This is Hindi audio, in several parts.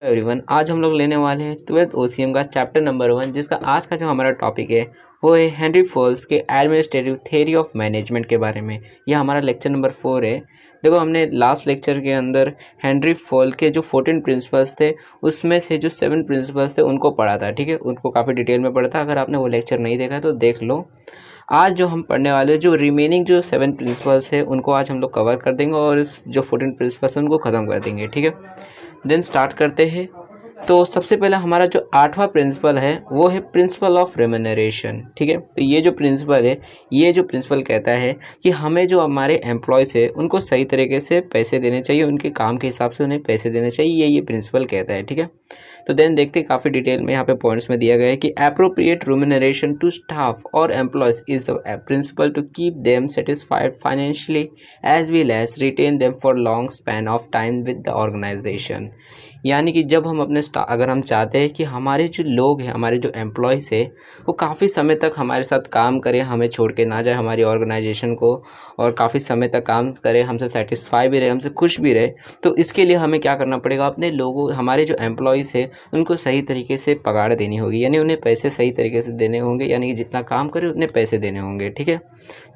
एवरीवन, आज हम लोग लेने वाले हैं 12th ओसीएम का चैप्टर नंबर 1, जिसका आज का जो हमारा टॉपिक है वो है हेनरी फोल्स के एडमिनिस्ट्रेटिव थ्योरी ऑफ मैनेजमेंट के बारे में। यह हमारा लेक्चर नंबर 4 है। देखो, हमने लास्ट लेक्चर के अंदर हेनरी फोल के जो 14 प्रिंसिपल्स थे उसमें से जो 7 प्रिंसिपल्स थे उनको पढ़ा था। ठीक है, उनको काफ़ी डिटेल में पढ़ा था। अगर आपने वो लेक्चर नहीं देखा है तो देख लो। आज जो हम पढ़ने वाले जो रिमेनिंग जो 7 प्रिंसिपल्स है उनको आज हम लोग कवर कर देंगे और इस जो 14 प्रिंसिपल्स हैं उनको ख़त्म कर देंगे। ठीक है, देन स्टार्ट करते हैं। तो सबसे पहला हमारा जो 8वां प्रिंसिपल है वो है प्रिंसिपल ऑफ रेम्यूनरेशन। ठीक है, तो ये जो प्रिंसिपल है, ये जो प्रिंसिपल कहता है कि हमें जो हमारे एम्प्लॉयज़ है उनको सही तरीके से पैसे देने चाहिए, उनके काम के हिसाब से उन्हें पैसे देने चाहिए, ये प्रिंसिपल कहता है। ठीक है, तो देन देखते हैं काफ़ी डिटेल में यहाँ पे पॉइंट्स में दिया गया है कि अप्रोप्रिएट रेम्यूनरेशन टू स्टाफ और employees is the principle to keep them satisfied financially as well as retain them for long span of time with the organisation. यानी कि जब हम अपने अगर हम चाहते हैं कि हमारे जो लोग हैं, हमारे जो एम्प्लॉयज़ है वो काफ़ी समय तक हमारे साथ काम करें, हमें छोड़ के ना जाए हमारी ऑर्गेनाइजेशन को, और काफ़ी समय तक काम करें, हमसे सेटिस्फाई भी रहे, हमसे खुश भी रहे, तो इसके लिए हमें क्या करना पड़ेगा, अपने लोगों हमारे जो एम्प्लॉयज़ है उनको सही तरीके से पगार देनी होगी, यानी उन्हें पैसे सही तरीके से देने होंगे, यानी कि जितना काम करे उतने पैसे देने होंगे। ठीक है,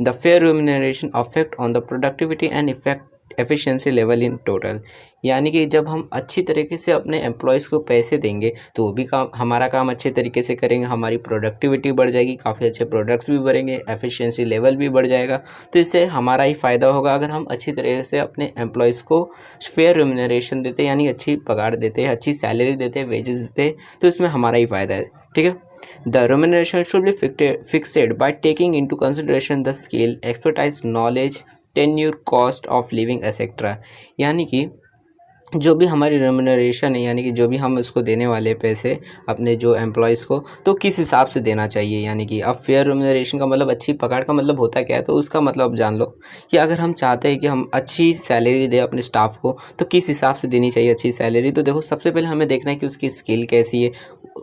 the fair remuneration affect on the productivity and effect efficiency level in total. यानी कि जब हम अच्छी तरीके से अपने एम्प्लॉयज़ को पैसे देंगे तो वो भी काम, हमारा काम अच्छे तरीके से करेंगे, हमारी प्रोडक्टिविटी बढ़ जाएगी, काफ़ी अच्छे प्रोडक्ट्स भी बढ़ेंगे, एफिशिएंसी लेवल भी बढ़ जाएगा। तो इससे हमारा ही फ़ायदा होगा अगर हम अच्छी तरीके से अपने एम्प्लॉयज़ को फेयर रेम्यूनरेशन देते, यानी अच्छी पगार देते, अच्छी सैलरी देते, वेजेस देते, तो इसमें हमारा ही फ़ायदा है। ठीक है, the remuneration should be fixed by taking into consideration the skill, expertise, knowledge, tenure, cost of living etcetera. यानी कि जो भी हमारी रेम्यूनरेशन है, यानी कि जो भी हम उसको देने वाले पैसे अपने जो एम्प्लॉयज़ को, तो किस हिसाब से देना चाहिए। यानी कि अब फेयर रेम्यूनरेशन का मतलब, अच्छी पगार का मतलब होता क्या है, तो उसका मतलब जान लो कि अगर हम चाहते हैं कि हम अच्छी सैलरी दें अपने स्टाफ को तो किस हिसाब से देनी चाहिए अच्छी सैलरी। तो देखो, सबसे पहले हमें देखना है कि उसकी स्किल कैसी है,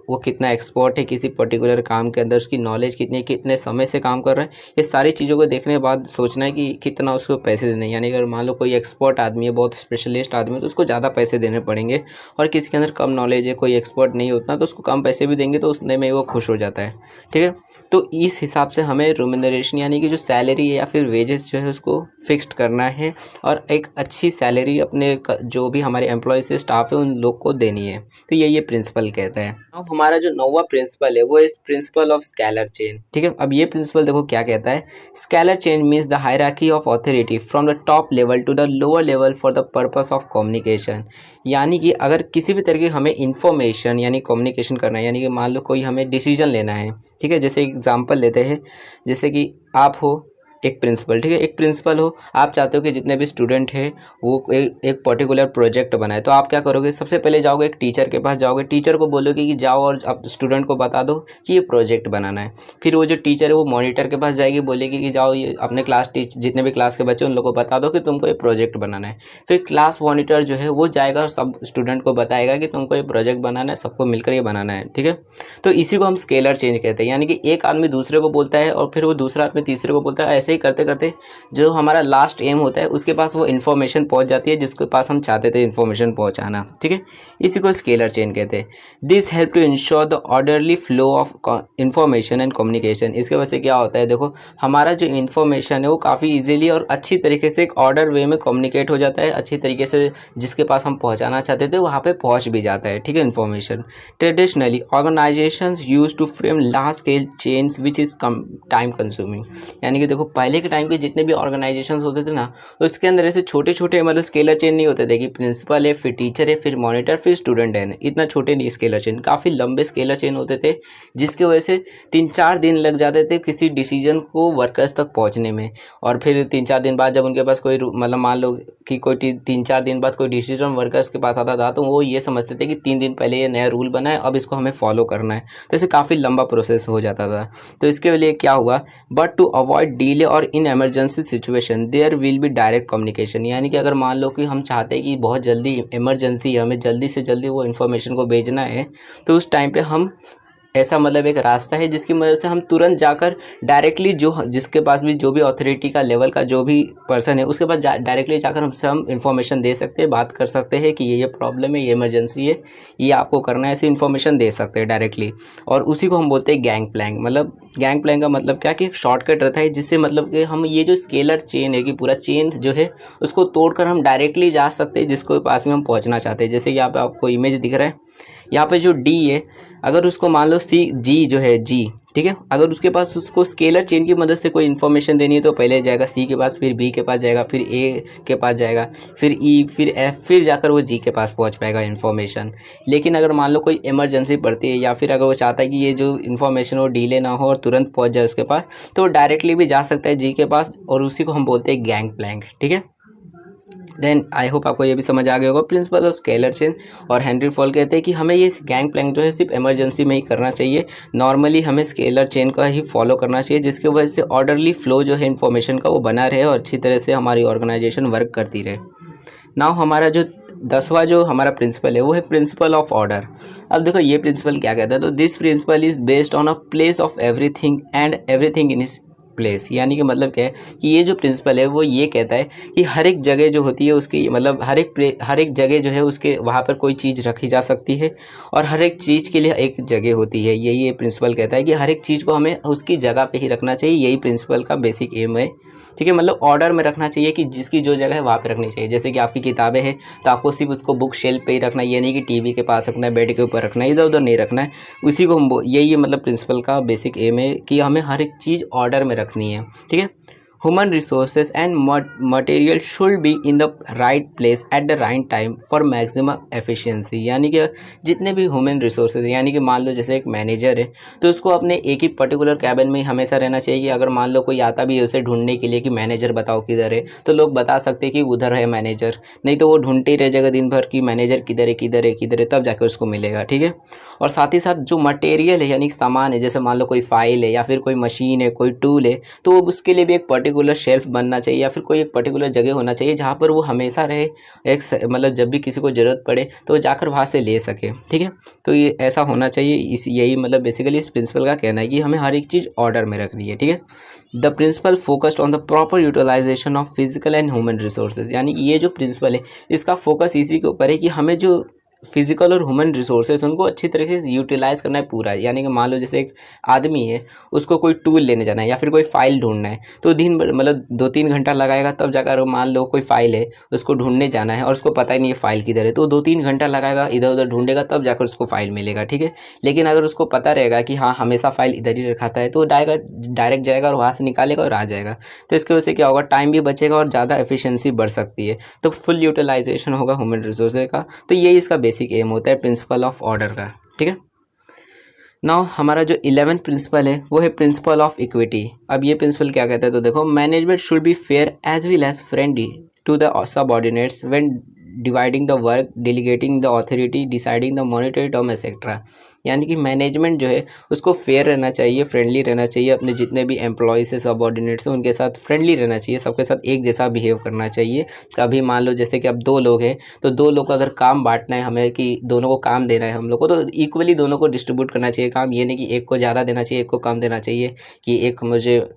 वो कितना एक्सपर्ट है किसी पर्टिकुलर काम के अंदर, उसकी नॉलेज कितनी, कितने समय से काम कर रहा है, ये सारी चीज़ों को देखने के बाद सोचना है कि कितना उसको पैसे देने हैं। यानी अगर मान लो कोई एक्सपर्ट आदमी है, बहुत स्पेशलिस्ट आदमी है, तो उसको ज़्यादा पैसे देने पड़ेंगे, और किसी के अंदर कम नॉलेज है, कोई एक्सपर्ट नहीं होता, तो उसको कम पैसे भी देंगे तो उसने में वो खुश हो जाता है। ठीक है, तो इस हिसाब से हमें रेम्यूनरेशन यानी कि जो सैलरी है या फिर वेजेस जो है उसको फिक्स्ड करना है, और एक अच्छी सैलरी अपने जो भी हमारे एम्प्लॉय से स्टाफ है उन लोग को देनी है। तो ये प्रिंसिपल कहता है। अब हमारा जो 9वां प्रिंसिपल है वो है प्रिंसिपल ऑफ स्केलर चेन। ठीक है, अब ये प्रिंसिपल देखो क्या कहता है। Scalar chain means the hierarchy of authority from the top level to the lower level for the purpose of communication. यानी कि अगर किसी भी तरीके हमें इन्फॉर्मेशन यानी कम्युनिकेशन करना है, यानी कि मान लो कोई हमें डिसीजन लेना है। ठीक है, जैसे एग्जांपल लेते हैं, जैसे कि आप हो एक प्रिंसिपल। ठीक है, एक प्रिंसिपल हो, आप चाहते हो कि जितने भी स्टूडेंट हैं वो एक पर्टिकुलर प्रोजेक्ट बनाए, तो आप क्या करोगे, सबसे पहले जाओगे एक टीचर के पास, जाओगे टीचर को बोलोगे कि जाओ और अब स्टूडेंट को बता दो कि ये प्रोजेक्ट बनाना है। फिर वो जो टीचर है वो मॉनिटर के पास जाएगी, बोलेगी कि जाओ ये अपने जितने भी क्लास के बच्चे उन लोगों को बता दो कि तुमको ये प्रोजेक्ट बनाना है। फिर क्लास मॉनिटर जो है वो जाएगा और सब स्टूडेंट को बताएगा कि तुमको ये प्रोजेक्ट बनाना है, सबको मिलकर ये बनाना है। ठीक है, तो इसी को हम स्केलर चेंज कहते हैं। यानी कि एक आदमी दूसरे को बोलता है और फिर वो दूसरा आदमी तीसरे को बोलता है, ऐसे ही करते करते जो हमारा लास्ट एम होता है उसके पास वो इन्फॉर्मेशन पहुंच जाती है जिसके पास हम चाहते थे इन्फॉर्मेशन पहुंचाना। ठीक है, इसी को स्केलर चेन कहते हैं। This help to ensure the orderly flow of information and communication. इसके वजह से क्या होता है, देखो हमारा जो इन्फॉर्मेशन है वो काफ़ी इजीली और अच्छी तरीके से एक ऑर्डर वे में कम्युनिकेट हो जाता है, अच्छी तरीके से जिसके पास हम पहुंचाना चाहते थे वहाँ पे पहुंच भी जाता है। ठीक है, information. Traditionally organisations use to frame large scale chains which is time consuming. यानी कि देखो पहले के टाइम के जितने भी ऑर्गेनाइजेशंस होते थे ना, तो उसके अंदर ऐसे छोटे छोटे मतलब स्केलर चेन नहीं होते थे कि प्रिंसिपल है, फिर टीचर है, फिर मॉनिटर, फिर स्टूडेंट है। इतना छोटे नहीं स्केलर चेन, काफ़ी लंबे स्केलर चेन होते थे, जिसकी वजह से 3-4 दिन लग जाते थे किसी डिसीजन को वर्कर्स तक पहुंचने में। और फिर 3-4 दिन बाद जब उनके पास कोई मतलब मान लो कि कोई 3-4 दिन बाद कोई डिसीजन वर्कर्स के पास आता था, तो वो ये समझते थे कि 3 दिन पहले ये नया रूल बना है, अब इसको हमें फॉलो करना है। तो ऐसे काफ़ी लंबा प्रोसेस हो जाता था। तो इसके लिए क्या हुआ, बट टू अवॉइड डिले और in emergency situation there will be direct communication. यानी कि अगर मान लो कि हम चाहते हैं कि बहुत जल्दी इमरजेंसी है, हमें जल्दी से जल्दी वो इन्फॉर्मेशन को भेजना है, तो उस टाइम पे हम ऐसा मतलब एक रास्ता है जिसकी मदद से हम तुरंत जाकर डायरेक्टली जो जिसके पास भी जो भी अथॉरिटी का लेवल का जो भी पर्सन है उसके पास डायरेक्टली जाकर हमसे हम इंफॉर्मेशन दे सकते हैं, बात कर सकते हैं कि ये प्रॉब्लम है, ये इमरजेंसी है, ये आपको करना है, ऐसी इन्फॉर्मेशन दे सकते हैं डायरेक्टली। और उसी को हम बोलते हैं गैंग प्लैंक। मतलब गैंग प्लैंक का मतलब क्या कि एक शॉर्टकट रहता है जिससे मतलब कि हम ये जो स्केलर चेन है कि पूरा चेन जो है उसको तोड़कर हम डायरेक्टली जा सकते हैं जिसको पास में हम पहुंचना चाहते हैं। जैसे यहाँ पे आपको इमेज दिख रहा है, यहाँ पे जो डी है अगर उसको मान लो सी जी जो है जी, ठीक है, अगर उसके पास उसको स्केलर चेन की मदद से कोई इन्फॉर्मेशन देनी है तो पहले जाएगा सी के पास, फिर बी के पास जाएगा, फिर ए के पास जाएगा, फिर ई, फिर एफ, फिर जाकर वो जी के पास पहुंच पाएगा इन्फॉर्मेशन। लेकिन अगर मान लो कोई इमरजेंसी पड़ती है या फिर अगर वो चाहता है कि ये जो इन्फॉर्मेशन वो डिले ना हो और तुरंत पहुंच जाए उसके पास, तो वो डायरेक्टली भी जा सकता है जी के पास, और उसी को हम बोलते हैं गैंग प्लैंक। ठीक है, देन आई होप आपको ये भी समझ आ गया होगा प्रिंसिपल ऑफ स्केलर चेन। और हेनरी फॉल कहते हैं कि हमें ये गैंग प्लैंक जो है सिर्फ इमरजेंसी में ही करना चाहिए, नॉर्मली हमें स्केलर चेन का ही फॉलो करना चाहिए जिसकी वजह से ऑर्डरली फ्लो जो है इन्फॉर्मेशन का वो बना रहे और अच्छी तरह से हमारी ऑर्गेनाइजेशन वर्क करती रहे। नाउ हमारा जो 10वां जो हमारा प्रिंसिपल है वो है प्रिंसिपल ऑफ ऑर्डर। अब देखो ये प्रिंसिपल क्या कहता है, तो this principle is based on a place of everything and everything in is place. यानी कि मतलब क्या है कि ये जो प्रिंसिपल है वो ये कहता है कि हर एक जगह जो होती है उसकी मतलब हर एक जगह जो है उसके वहाँ पर कोई चीज़ रखी जा सकती है और हर एक चीज़ के लिए एक जगह होती है। यही ये प्रिंसिपल कहता है कि हर एक चीज़ को हमें उसकी जगह पे ही रखना चाहिए, यही प्रिंसिपल का बेसिक एम है। ठीक है, मतलब ऑर्डर में रखना चाहिए कि जिसकी जो जगह है वहाँ पे रखनी चाहिए। जैसे कि आपकी किताबें हैं तो आपको सिर्फ उसको बुक शेल्फ पे ही रखना है, ये नहीं कि टीवी के पास रखना है, बेड के ऊपर रखना है, इधर उधर नहीं रखना है। उसी को हम यही मतलब प्रिंसिपल का बेसिक एम है कि हमें हर एक चीज़ ऑर्डर में रखनी है। ठीक है, human resources and material should be in the right place at the right time for maximum efficiency. यानी कि जितने भी ह्यूमन रिसोर्सेज, यानी कि मान लो जैसे एक मैनेजर है तो उसको अपने एक ही पर्टिकुलर कैबिन में हमेशा रहना चाहिए कि अगर मान लो कोई आता भी है उसे ढूंढने के लिए कि मैनेजर बताओ किधर है, तो लोग बता सकते हैं कि उधर है मैनेजर, नहीं तो वो ढूंढते ही रह जाएगा दिन भर कि मैनेजर किधर है किधर है किधर है, तब जाकर उसको मिलेगा। ठीक है, और साथ ही साथ जो मटेरियल है यानी सामान है, जैसे मान लो कोई फाइल है या फिर कोई मशीन है, कोई टूल है, तो उसके लिए भी एक पर्टिकुलर शेल्फ बनना चाहिए या फिर कोई एक पर्टिकुलर जगह होना चाहिए जहाँ पर वो हमेशा रहे, एक मतलब जब भी किसी को ज़रूरत पड़े तो जाकर वहाँ से ले सके। ठीक है, तो ये ऐसा होना चाहिए। इस यही मतलब बेसिकली इस प्रिंसिपल का कहना है कि हमें हर एक चीज़ ऑर्डर में रखनी है। ठीक है, the principle focused on the proper utilisation of physical and human resources. यानी कि ये जो प्रिंसिपल है इसका फोकस इसी के ऊपर है कि हमें जो फिजिकल और ह्यूमन रिसोर्सेज उनको अच्छी तरीके से यूटिलाइज करना है पूरा। यानी कि मान लो जैसे एक आदमी है उसको कोई टूल लेने जाना है या फिर कोई फाइल ढूंढना है तो दिन भर मतलब 2-3 घंटा लगाएगा, तब जाकर मान लो कोई फाइल है उसको ढूंढने जाना है और उसको पता ही नहीं है फाइल किधर है, तो 2-3 घंटा लगाएगा, इधर उधर ढूंढेगा, तब जाकर उसको फाइल मिलेगा। ठीक है, लेकिन अगर उसको पता रहेगा कि हाँ हमेशा फाइल इधर ही रखाता है तो डायरेक्ट जाएगा और वहाँ से निकालेगा और आ जाएगा। तो इसकी वजह से क्या होगा, टाइम भी बचेगा और ज़्यादा एफिशिएंसी बढ़ सकती है, तो फुल यूटिलाइजेशन होगा ह्यूमन रिसोर्सेज का। तो यही इसका बेसिक एम होता है प्रिंसिपल ऑफ ऑर्डर का। ठीक है, नाउ हमारा जो 11th प्रिंसिपल है वो है प्रिंसिपल ऑफ इक्विटी। अब ये प्रिंसिपल क्या कहता है, तो देखो management should be fair as well as friendly to the subordinates when dividing the work, delegating the authority, deciding the monetary term etcetera. यानी कि मैनेजमेंट जो है उसको फेयर रहना चाहिए, फ्रेंडली रहना चाहिए, अपने जितने भी एम्प्लॉयज़ से सबऑर्डिनेट्स हैं उनके साथ फ्रेंडली रहना चाहिए, सबके साथ एक जैसा बिहेव करना चाहिए। कभी मान लो जैसे कि अब 2 लोग हैं तो 2 लोग को अगर काम बांटना है हमें कि दोनों को काम देना है हम लोग को, तो इक्वली दोनों को डिस्ट्रीब्यूट करना चाहिए काम। ये नहीं कि एक को ज़्यादा देना चाहिए एक को कम देना चाहिए, कि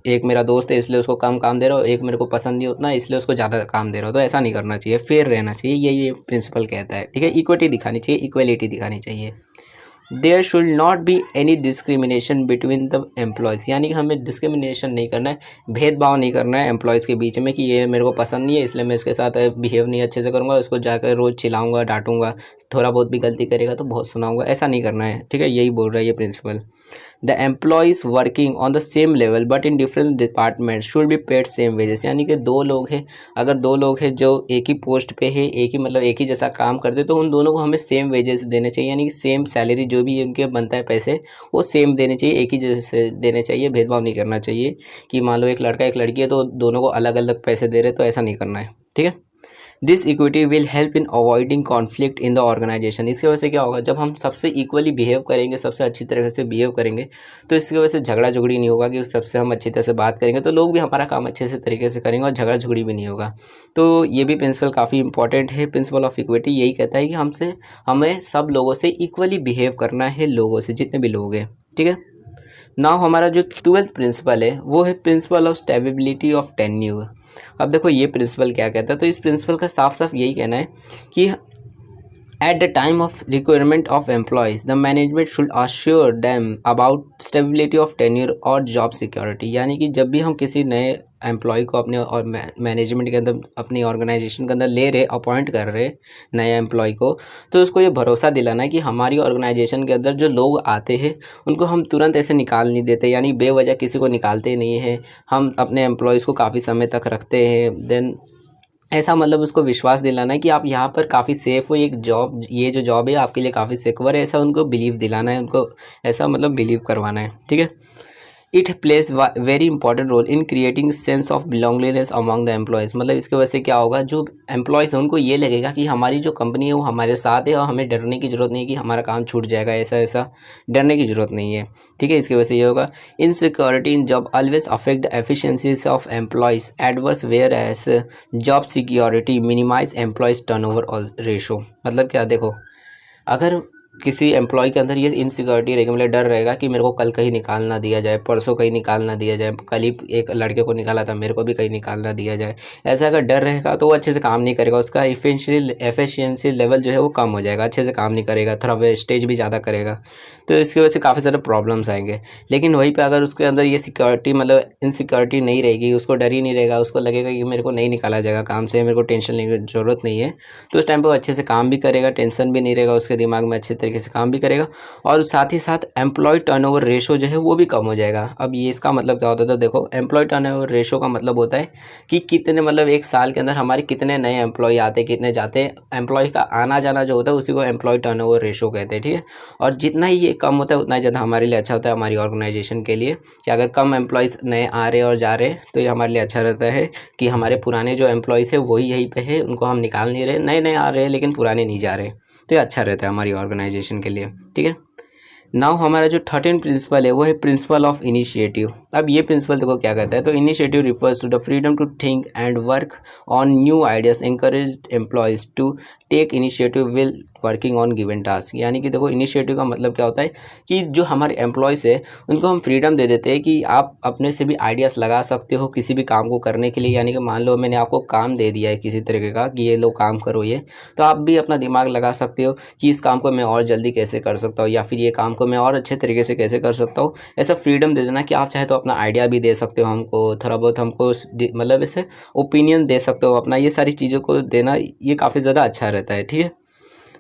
एक मेरा दोस्त है इसलिए उसको कम काम दे रहा हूँ, एक मेरे को पसंद नहीं उतना इसलिए उसको ज़्यादा काम दे रहा हूँ, तो ऐसा नहीं करना चाहिए, फेयर रहना चाहिए, यही प्रिंसिपल कहता है। ठीक है, इक्विटी दिखानी चाहिए, इक्वलिटी दिखानी चाहिए। There should not be any discrimination between the employees. यानी कि हमें डिस्क्रिमिनेशन नहीं करना है, भेदभाव नहीं करना है एम्प्लॉयज़ के बीच में कि ये मेरे को पसंद नहीं है इसलिए मैं इसके साथ बिहेव नहीं अच्छे से करूँगा, उसको जाकर रोज़ चिल्लाऊंगा डांटूंगा, थोड़ा बहुत भी गलती करेगा तो बहुत सुनाऊंगा, ऐसा नहीं करना है। ठीक है, यही बोल रहा है ये principle. The employees working on the same level but in different department should be paid same wages. यानी कि 2 लोग हैं, अगर 2 लोग हैं जो एक ही पोस्ट पे है, एक ही मतलब एक ही जैसा काम करते, तो उन दोनों को हमें सेम वेजेस देने चाहिए। यानी कि सेम सैलरी जो भी उनके बनता है पैसे वो सेम देने चाहिए, एक ही जैसे देने चाहिए, भेदभाव नहीं करना चाहिए कि मान लो एक लड़का एक लड़की है तो दोनों को अलग अलग पैसे दे रहे, तो ऐसा नहीं करना है। ठीक है, this equity will help in avoiding conflict in the organisation. इसकी वजह से क्या होगा, जब हम सबसे इक्वली बिहेव करेंगे, सबसे अच्छी तरह से बिहेव करेंगे, तो इसकी वजह से झगड़ा झुगड़ी नहीं होगा कि सबसे हम अच्छी तरह से बात करेंगे तो लोग भी हमारा काम अच्छे से तरीके से करेंगे और झगड़ा झुगड़ी भी नहीं होगा। तो ये भी प्रिंसिपल काफ़ी इंपॉर्टेंट है। प्रिंसिपल ऑफ इक्विटी यही कहता है कि हमें सब लोगों से इक्वली बिहेव करना है, लोगों से जितने भी लोग हैं। ठीक है। नाउ हमारा जो 12th प्रिंसिपल है वो है principle of stability of tenure. अब देखो ये प्रिंसिपल क्या कहता है, तो इस प्रिंसिपल का साफ साफ यही कहना है कि at the time of requirement of employees, the management should assure them about stability of tenure और job security। यानी कि जब भी हम किसी नए एम्प्लॉय को अपने और मैनेजमेंट के अंदर अपनी ऑर्गेनाइजेशन के अंदर ले रहे, अपॉइंट कर रहे नए एम्प्लॉय को, तो उसको ये भरोसा दिलाना है कि हमारी ऑर्गेनाइजेशन के अंदर जो लोग आते हैं उनको हम तुरंत ऐसे निकाल नहीं देते, यानी बेवजह किसी को निकालते नहीं हैं। हम अपने एम्प्लॉयज़ को काफ़ी समय तक रखते हैं। देन ऐसा मतलब उसको विश्वास दिलाना है कि आप यहाँ पर काफ़ी सेफ़ हो, एक जॉब, ये जो जॉब है आपके लिए काफ़ी सिक्योर है, ऐसा उनको बिलीव दिलाना है, उनको ऐसा मतलब बिलीव करवाना है। ठीक है। It plays very important role in creating sense of belongingness among the employees. मतलब इसके वजह से क्या होगा, जो एम्प्लॉयज़ हैं उनको ये लगेगा कि हमारी जो कंपनी है वो हमारे साथ है और हमें डरने की ज़रूरत नहीं है कि हमारा काम छूट जाएगा, ऐसा ऐसा डरने की ज़रूरत नहीं है। ठीक है। इसकी वजह से ये होगा, insecurity in job always affect the efficiencies of employees adverse, whereas job security minimise employees turnover ratio. मतलब क्या, देखो अगर किसी एम्प्लॉय के अंदर ये इनसिक्योरिटी रहेगी, मतलब डर रहेगा कि मेरे को कल कहीं निकाल ना दिया जाए, परसों कहीं निकाल ना दिया जाए, कल ही एक लड़के को निकाला था मेरे को भी कहीं निकाल ना दिया जाए, ऐसा अगर डर रहेगा तो वो अच्छे से काम नहीं करेगा, उसका एफिशिएंसी लेवल जो है वो कम हो जाएगा, अच्छे से काम नहीं करेगा, थोड़ा वेस्टेज भी ज़्यादा करेगा, तो इसकी वजह से काफ़ी सारे प्रॉब्लम्स आएंगे। लेकिन वहीं पर अगर उसके अंदर ये सिक्योरिटी मतलब इनसिक्योरिटी नहीं रहेगी, उसको डर ही नहीं रहेगा, उसको लगेगा कि मेरे को नहीं निकाला जाएगा काम से, मेरे को टेंशन लेने की ज़रूरत नहीं है, तो उस टाइम पर वो अच्छे से काम भी करेगा, टेंशन भी नहीं रहेगा उसके दिमाग में, अच्छे तरीके से काम भी करेगा, और साथ ही साथ एम्प्लॉय टर्नओवर रेशो जो है वो भी कम हो जाएगा। अब ये इसका मतलब क्या होता है, तो देखो एम्प्लॉय टर्नओवर रेशो का मतलब होता है कि कितने मतलब एक साल के अंदर हमारे कितने नए एम्प्लॉय आते हैं, कितने जाते हैं, एम्प्लॉय का आना जाना जो होता है उसी को एम्प्लॉय टर्नओवर रेशो कहते हैं। ठीक है। और जितना ही ये कम होता है उतना ही ज़्यादा हमारे लिए अच्छा होता है, हमारी ऑर्गेनाइजेशन के लिए, कि अगर कम एम्प्लॉयज़ नए आ रहे और जा रहे तो ये हमारे लिए अच्छा रहता है कि हमारे पुराने जो एम्प्लॉयज़ है वही यहीं पे है, उनको हम निकाल नहीं रहे, नए नए आ रहे हैं लेकिन पुराने नहीं जा रहे, तो ये अच्छा रहता है हमारी ऑर्गेनाइजेशन के लिए। ठीक है। नाउ हमारा जो 13 प्रिंसिपल है वो है प्रिंसिपल ऑफ इनिशिएटिव। अब ये प्रिंसिपल देखो क्या कहता है, तो initiative refers to the freedom to think and work on new ideas, encourage employees to take initiative will working on given task. यानी कि देखो इनिशिएटिव का मतलब क्या होता है कि जो हमारे एम्प्लॉयज़ है उनको हम फ्रीडम दे देते हैं कि आप अपने से भी आइडियाज़ लगा सकते हो किसी भी काम को करने के लिए। यानी कि मान लो मैंने आपको काम दे दिया है किसी तरीके का कि ये लो काम करो ये, तो आप भी अपना दिमाग लगा सकते हो कि इस काम को मैं और जल्दी कैसे कर सकता हूँ, या फिर ये काम को मैं और अच्छे तरीके से कैसे कर सकता हूँ। ऐसा फ्रीडम दे देना कि आप चाहे तो अपना आइडिया भी दे सकते हो हमको, थोड़ा बहुत हमको मतलब ऐसे ओपिनियन दे सकते हो अपना, ये सारी चीज़ों को देना ये काफ़ी ज़्यादा अच्छा रहता है। ठीक है।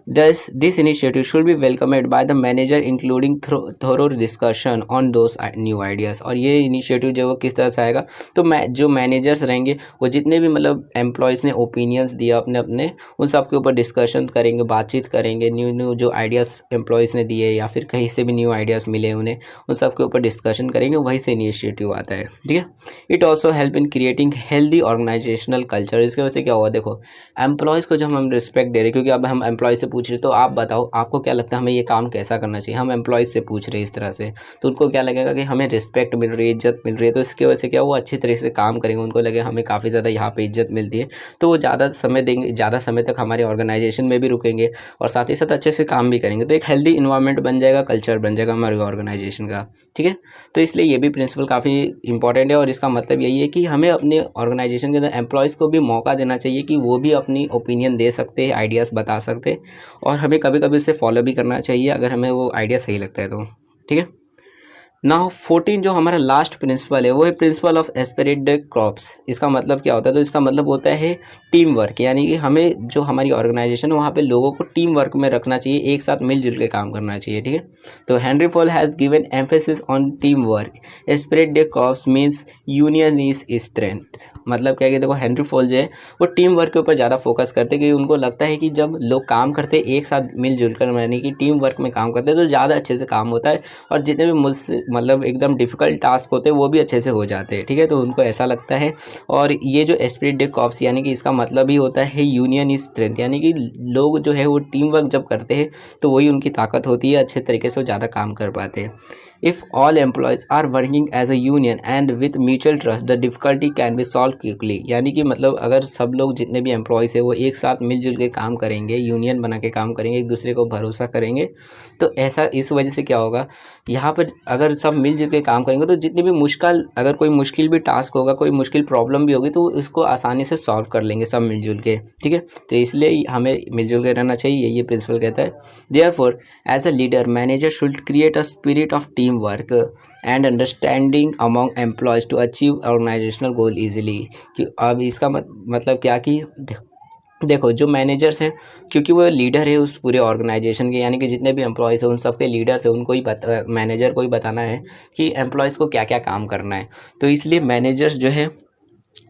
This initiative should be welcomed by the manager including thorough discussion on those new ideas। और ये इनिशिएटिव जो वो किस तरह से आएगा, तो जो मैनेजर्स रहेंगे वो जितने भी मतलब एम्प्लॉयज़ ने ओपिनियंस दिया अपने अपने, उन सब के ऊपर डिस्कशन करेंगे, बातचीत करेंगे, न्यू जो आइडियाज़ एम्प्लॉयज़ ने दिए या फिर कहीं से भी न्यू आइडियाज़ मिले उन्हें, उन सब के ऊपर डिस्कशन करेंगे, वहीं से इनिशिएटिव आता है। ठीक है। It also help in creating healthy organisational culture. इसकी वजह से क्या हुआ, देखो एम्प्लॉयज़ को जब हम रिस्पेक्ट दे रहे हैं, क्योंकि अब हम एम्प्लॉय से पूछ रहे तो आप बताओ आपको क्या लगता है हमें ये काम कैसा करना चाहिए, हम एम्प्लॉयज़ से पूछ रहे हैं इस तरह से, तो उनको क्या लगेगा कि हमें रिस्पेक्ट मिल रही है, इज्जत मिल रही है, तो इसकी वजह से क्या वो अच्छी तरीके से काम करेंगे, उनको लगे हमें काफ़ी ज़्यादा यहाँ पे इज्जत मिलती है, तो वो ज़्यादा समय देंगे, ज़्यादा समय तक हमारे ऑर्गेनाइजेशन में भी रुकेंगे और साथ ही साथ अच्छे से काम भी करेंगे, तो एक हेल्दी इन्वायरमेंट बन जाएगा, कल्चर बन जाएगा हमारे ऑर्गेनाइजेशन का। ठीक है। तो इसलिए ये भी प्रिंसिपल काफ़ी इंपॉर्टेंट है और इसका मतलब यही है कि हमें अपने ऑर्गेनाइजेशन के अंदर एम्प्लॉयज़ को भी मौका देना चाहिए कि वो भी अपनी ओपिनियन दे सकते हैं, आइडियाज़ बता सकते हैं, और हमें कभी कभी उसे फॉलो भी करना चाहिए अगर हमें वो आइडिया सही लगता है तो। ठीक है। नाउ 14 जो हमारा लास्ट प्रिंसिपल है वो है प्रिंसिपल ऑफ एस्पिरेटेड क्रॉप्स। इसका मतलब क्या होता है, तो इसका मतलब होता है टीम वर्क। यानी कि हमें जो हमारी ऑर्गेनाइजेशन है वहाँ पे लोगों को टीम वर्क में रखना चाहिए, एक साथ मिलजुल के काम करना चाहिए। ठीक है। तो Henry fall has given emphasis on team work, aspirated crops means union is strength. मतलब क्या है कि देखो हेनरी फॉल जो है वो टीम वर्क के ऊपर ज़्यादा फोकस करते हैं, क्योंकि उनको लगता है कि जब लोग काम करते हैं एक साथ मिलजुल कर, यानी कि टीम वर्क में काम करते हैं, तो ज़्यादा अच्छे से काम होता है और जितने भी मतलब एकदम डिफ़िकल्ट टास्क होते हैं वो भी अच्छे से हो जाते हैं, ठीक है। तो उनको ऐसा लगता है। और ये जो एस्पिरिट डे कॉर्प्स यानी कि इसका मतलब ही होता है यूनियन इज स्ट्रेंथ, यानी कि लोग जो है वो टीम वर्क जब करते हैं तो वही उनकी ताकत होती है, अच्छे तरीके से वो ज़्यादा काम कर पाते हैं। If all employees are working as a union and with mutual trust the difficulty can be solve quickly, यानी कि मतलब अगर सब लोग जितने भी एम्प्लॉयज़ है वो एक साथ मिलजुल के काम करेंगे, यूनियन बना के काम करेंगे, एक दूसरे को भरोसा करेंगे, तो ऐसा इस वजह से क्या होगा, यहाँ पर अगर सब मिलजुल के काम करेंगे तो जितनी भी मुश्किल, अगर कोई मुश्किल भी टास्क होगा, कोई मुश्किल प्रॉब्लम भी होगी तो उसको आसानी से सॉल्व कर लेंगे सब मिलजुल के, ठीक है। तो इसलिए हमें मिलजुल के रहना चाहिए, ये प्रिंसिपल कहता है। Therefore as a leader manager should create a spirit of team work and understanding among employees to achieve organisational goal easily. कि अब इसका मतलब क्या कि देखो जो मैनेजर्स हैं, क्योंकि वो लीडर है उस पूरे ऑर्गेनाइजेशन के, यानी कि जितने भी एम्प्लॉयज़ हैं उन सब के लीडर्स हैं, उनको ही मैनेजर को ही बताना है कि एम्प्लॉयज़ को क्या क्या काम करना है। तो इसलिए मैनेजर्स जो है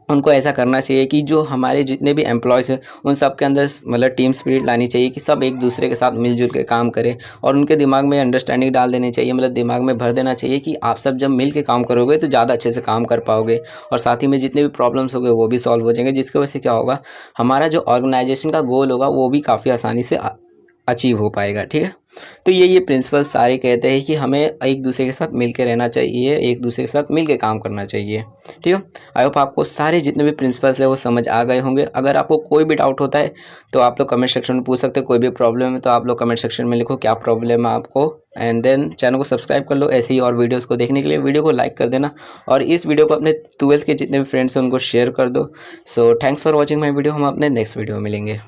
उनको ऐसा करना चाहिए कि जो हमारे जितने भी एम्प्लॉयज़ हैं उन सब के अंदर मतलब टीम स्पिरिट लानी चाहिए कि सब एक दूसरे के साथ मिलजुल के काम करें, और उनके दिमाग में अंडरस्टैंडिंग डाल देनी चाहिए, मतलब दिमाग में भर देना चाहिए कि आप सब जब मिल के काम करोगे तो ज़्यादा अच्छे से काम कर पाओगे, और साथ ही में जितने भी प्रॉब्लम्स होंगे वो भी सॉल्व हो जाएंगे, जिसकी वजह से क्या होगा, हमारा जो ऑर्गेनाइजेशन का गोल होगा वो भी काफ़ी आसानी से अचीव हो पाएगा, ठीक है। तो ये प्रिंसिपल सारे कहते हैं कि हमें एक दूसरे के साथ मिल के रहना चाहिए, एक दूसरे के साथ मिल के काम करना चाहिए, ठीक है। आई होप आपको सारे जितने भी प्रिंसिपल्स है वो समझ आ गए होंगे। अगर आपको कोई भी डाउट होता है तो आप लोग कमेंट सेक्शन में पूछ सकते हैं, कोई भी प्रॉब्लम है तो आप लोग कमेंट सेक्शन में लिखो क्या प्रॉब्लम है आपको, एंड देन चैनल को सब्सक्राइब कर लो ऐसे ही और वीडियोज़ को देखने के लिए। वीडियो को लाइक कर देना और इस वीडियो को अपने 12th के जितने भी फ्रेंड्स हैं उनको शेयर कर दो। So thanks for watching my video, हम अपने नेक्स्ट वीडियो में मिलेंगे।